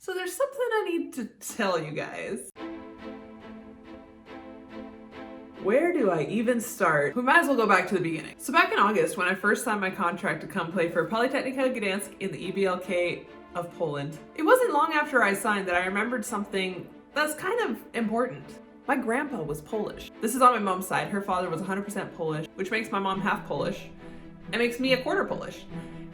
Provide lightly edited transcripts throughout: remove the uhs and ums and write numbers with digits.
So there's something I need to tell you guys. Where do I even start? We might as well go back to the beginning. So back in August, when I first signed my contract to come play for Politechnika Gdańsk in the EBLK of Poland, it wasn't long after I signed that I remembered something that's kind of important. My grandpa was Polish. This is on my mom's side. Her father was 100% Polish, which makes my mom half Polish and makes me a quarter Polish.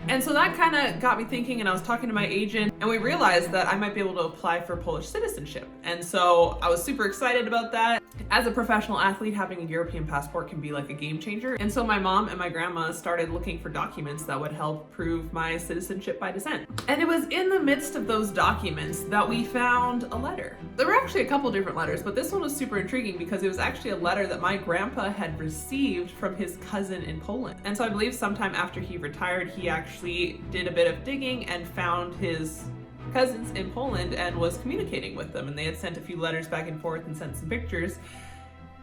And so that kind of got me thinking, and I was talking to my agent, and we realized that I might be able to apply for Polish citizenship. And so I was super excited about that. As a professional athlete, having a European passport can be like a game changer. And so my mom and my grandma started looking for documents that would help prove my citizenship by descent. And it was in the midst of those documents that we found a letter. There were actually a couple different letters, but this one was super intriguing because it was actually a letter that my grandpa had received from his cousin in Poland. And so I believe sometime after he retired, he actually did a bit of digging and found his cousins in Poland and was communicating with them, and they had sent a few letters back and forth and sent some pictures,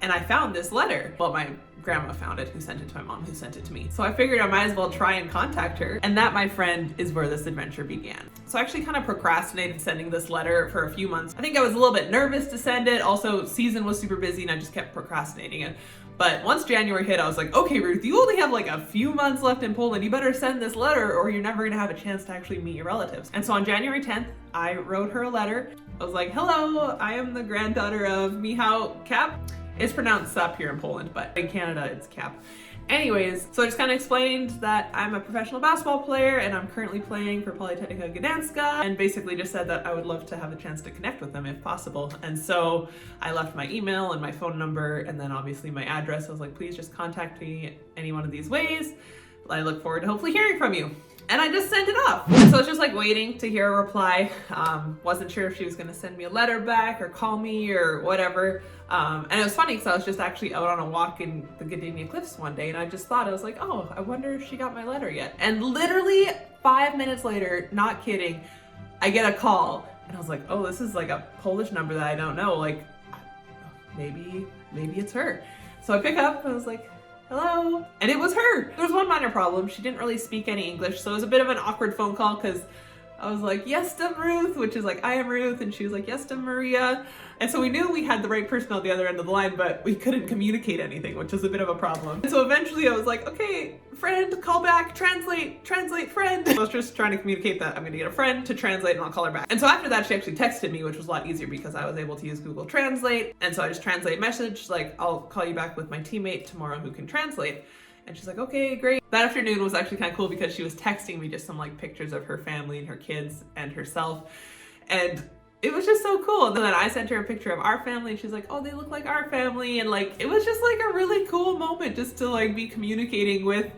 and I found this letter. Well, my grandma found it, who sent it to my mom, who sent it to me. So I figured I might as well try and contact her, and that, my friend, is where this adventure began. So I actually kind of procrastinated sending this letter for a few months. I think I was a little bit nervous to send it. Also, season was super busy and I just kept procrastinating it. But once January hit, I was like, okay, Ruth, you only have like a few months left in Poland. You better send this letter or you're never gonna have a chance to actually meet your relatives. And so on January 10th, I wrote her a letter. I was like, hello, I am the granddaughter of Michał Kap. It's pronounced Sup here in Poland, but in Canada, it's Cap. Anyways, so I just kind of explained that I'm a professional basketball player and I'm currently playing for Politechnika Gdańsk, and basically just said that I would love to have a chance to connect with them if possible. And so I left my email and my phone number and then obviously my address. I was like, please just contact me any one of these ways. I look forward to hopefully hearing from you. And I just sent it off. So I was just like waiting to hear a reply. Wasn't sure if she was gonna send me a letter back or call me or whatever. And it was funny because I was just actually out on a walk in the Gdynia Cliffs one day and I just thought, I was like, oh, I wonder if she got my letter yet. And literally 5 minutes later, not kidding, I get a call and I was like, oh, this is like a Polish number that I don't know. Like, maybe it's her. So I pick up and I was like, hello, and it was her. There was one minor problem. She didn't really speak any English, so it was a bit of an awkward phone call because I was like, yes, to Ruth, which is like, I am Ruth, and she was like, yes, to Maria. And so we knew we had the right person on the other end of the line, but we couldn't communicate anything, which was a bit of a problem. And so eventually I was like, okay, friend, call back, translate, friend. I was just trying to communicate that I'm gonna get a friend to translate and I'll call her back. And so after that, she actually texted me, which was a lot easier because I was able to use Google Translate. And so I just translate a message, like, I'll call you back with my teammate tomorrow who can translate. And she's like, okay, great. That afternoon was actually kind of cool because she was texting me just some like pictures of her family and her kids and herself. And it was just so cool. And then I sent her a picture of our family and she's like, oh, they look like our family. And like, it was just like a really cool moment just to like be communicating with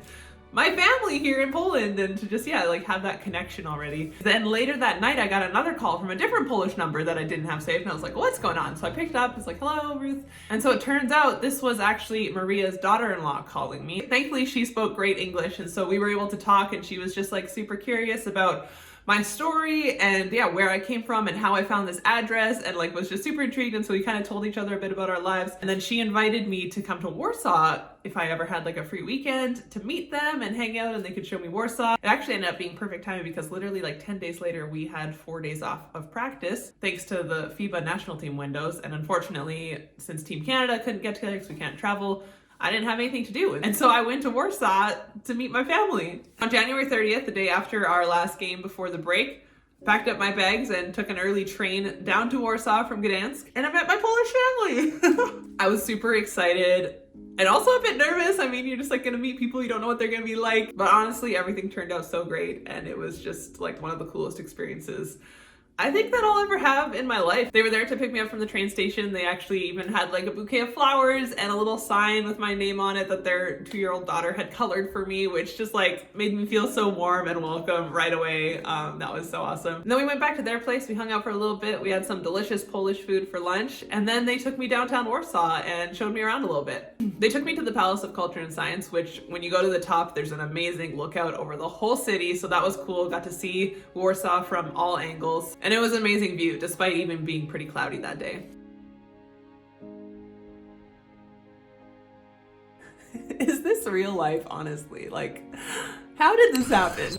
my family here in Poland and to just, yeah, like have that connection already. Then later that night, I got another call from a different Polish number that I didn't have saved. And I was like, what's going on? So I picked up, it's like, hello, Ruth. And so it turns out this was actually Maria's daughter-in-law calling me. Thankfully, she spoke great English. And so we were able to talk and she was just like super curious about my story and yeah, where I came from and how I found this address and like was just super intrigued. And so we kind of told each other a bit about our lives. And then she invited me to come to Warsaw if I ever had like a free weekend to meet them and hang out and they could show me Warsaw. It actually ended up being perfect timing because literally like 10 days later, we had 4 days off of practice thanks to the FIBA national team windows. And unfortunately, since Team Canada couldn't get together because we can't travel, I didn't have anything to do. And so I went to Warsaw to meet my family. On January 30th, the day after our last game before the break, packed up my bags and took an early train down to Warsaw from Gdańsk, and I met my Polish family. I was super excited and also a bit nervous. I mean, you're just like gonna meet people, you don't know what they're gonna be like. But honestly, everything turned out so great and it was just like one of the coolest experiences I think that I'll ever have in my life. They were there to pick me up from the train station. They actually even had like a bouquet of flowers and a little sign with my name on it that their 2-year-old daughter had colored for me, which just like made me feel so warm and welcome right away. That was so awesome. And then we went back to their place. We hung out for a little bit. We had some delicious Polish food for lunch. And then they took me downtown Warsaw and showed me around a little bit. They took me to the Palace of Culture and Science, which when you go to the top, there's an amazing lookout over the whole city. So that was cool. Got to see Warsaw from all angles. And it was an amazing view, despite even being pretty cloudy that day. Is this real life, honestly? Like, how did this happen?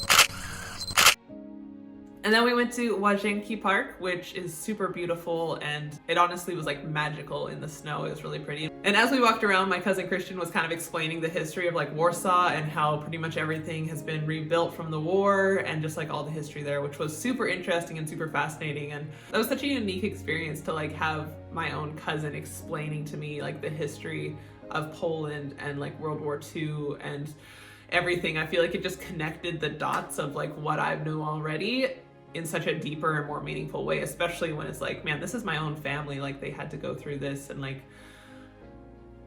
And then we went to Łazienki Park, which is super beautiful, and it honestly was like magical in the snow. It was really pretty. And as we walked around, my cousin Christian was kind of explaining the history of like Warsaw and how pretty much everything has been rebuilt from the war and just like all the history there, which was super interesting and super fascinating. And that was such a unique experience to like have my own cousin explaining to me like the history of Poland and like World War II and everything. I feel like it just connected the dots of like what I knew already in such a deeper and more meaningful way, especially when it's like, man, this is my own family. Like they had to go through this, and like,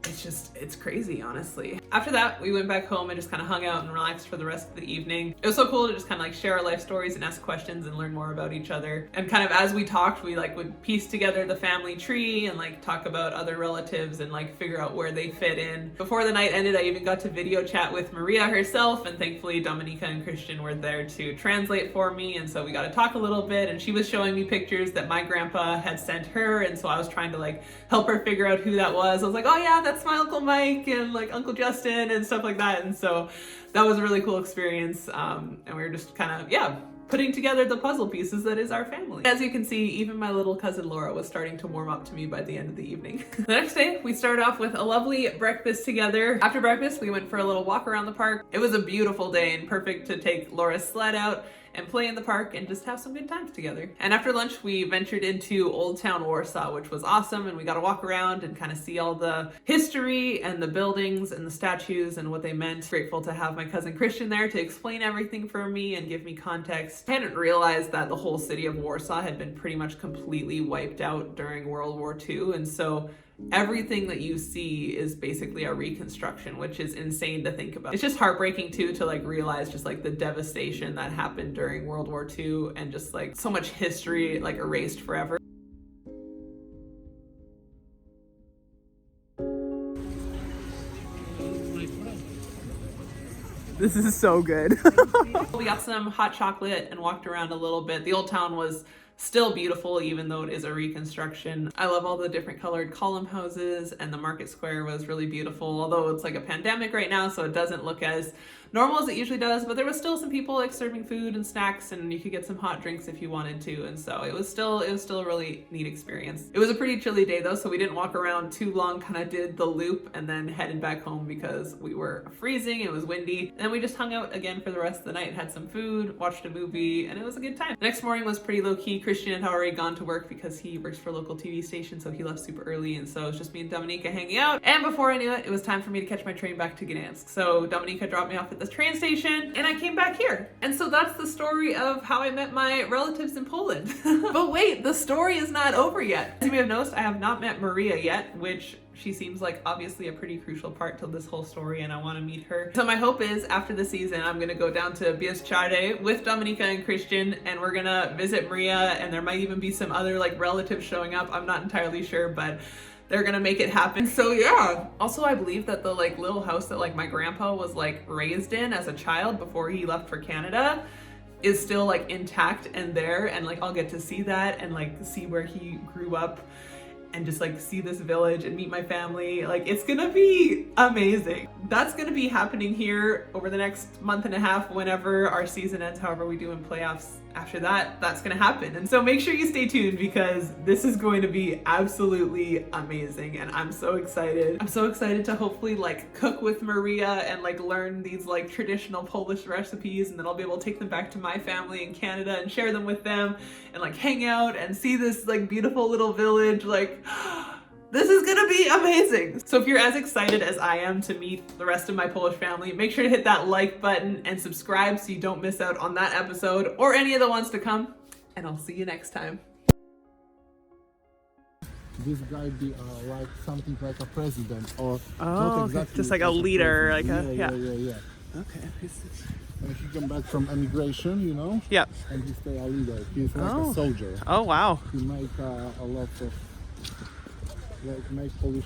it's crazy, honestly. After that, we went back home and just kind of hung out and relaxed for the rest of the evening. It was so cool to just kind of like share our life stories and ask questions and learn more about each other. And kind of as we talked, we like would piece together the family tree and like talk about other relatives and like figure out where they fit in. Before the night ended, I even got to video chat with Maria herself, and thankfully Dominika and Christian were there to translate for me. And so we got to talk a little bit, and she was showing me pictures that my grandpa had sent her. And so I was trying to like help her figure out who that was. I was like, oh yeah, that's my Uncle Mike and like Uncle Justin and stuff like that. And so that was a really cool experience. And we were just kind of, yeah, putting together the puzzle pieces that is our family. As you can see, even my little cousin Laura was starting to warm up to me by the end of the evening. The next day, we started off with a lovely breakfast together. After breakfast, we went for a little walk around the park. It was a beautiful day and perfect to take Laura's sled out and play in the park and just have some good times together. And after lunch, we ventured into Old Town Warsaw, which was awesome. And we got to walk around and kind of see all the history and the buildings and the statues and what they meant. Grateful to have my cousin Christian there to explain everything for me and give me context. I hadn't realized that the whole city of Warsaw had been pretty much completely wiped out during World War II. And so everything that you see is basically a reconstruction, which is insane to think about. It's just heartbreaking too to like realize just like the devastation that happened during World War II and just like so much history like erased forever. This is so good. We got some hot chocolate and walked around a little bit. The old town was still beautiful, even though it is a reconstruction. I love all the different colored column houses, and the market square was really beautiful, although it's like a pandemic right now, so it doesn't look as normal as it usually does, but there was still some people like serving food and snacks, and you could get some hot drinks if you wanted to. And so it was still a really neat experience. It was a pretty chilly day though, so we didn't walk around too long, kind of did the loop and then headed back home because we were freezing, it was windy. And we just hung out again for the rest of the night, had some food, watched a movie, and it was a good time. The next morning was pretty low key. Christian had already gone to work because he works for a local TV station, so he left super early, and so it was just me and Dominika hanging out. And before I knew it, it was time for me to catch my train back to Gdansk. So Dominika dropped me off at the train station and I came back here. And so that's the story of how I met my relatives in Poland. But wait, the story is not over yet. As you may have noticed, I have not met Maria yet, which she seems like obviously a pretty crucial part to this whole story, and I want to meet her. So my hope is after the season, I'm going to go down to Bieszczady with Dominika and Christian, and we're going to visit Maria, and there might even be some other like relatives showing up. I'm not entirely sure, but they're gonna make it happen. So yeah. Also, I believe that the like little house that like my grandpa was like raised in as a child before he left for Canada is still like intact and there, and like I'll get to see that and like see where he grew up and just like see this village and meet my family. Like it's gonna be amazing. That's gonna be happening here over the next month and a half whenever our season ends, however we do in playoffs. After that, that's gonna happen. And so make sure you stay tuned because this is going to be absolutely amazing and I'm so excited. I'm so excited to hopefully like cook with Maria and like learn these like traditional Polish recipes, and then I'll be able to take them back to my family in Canada and share them with them and like hang out and see this like beautiful little village. Like this is gonna be amazing. So if you're as excited as I am to meet the rest of my Polish family, make sure to hit that like button and subscribe so you don't miss out on that episode or any of the ones to come. And I'll see you next time. This guy be like something like a president or not exactly just like a leader, like a yeah. Okay. And he came back from emigration, you know. Yep. And he stay a leader. He's like a soldier. Oh wow. He make a lot of like make Polish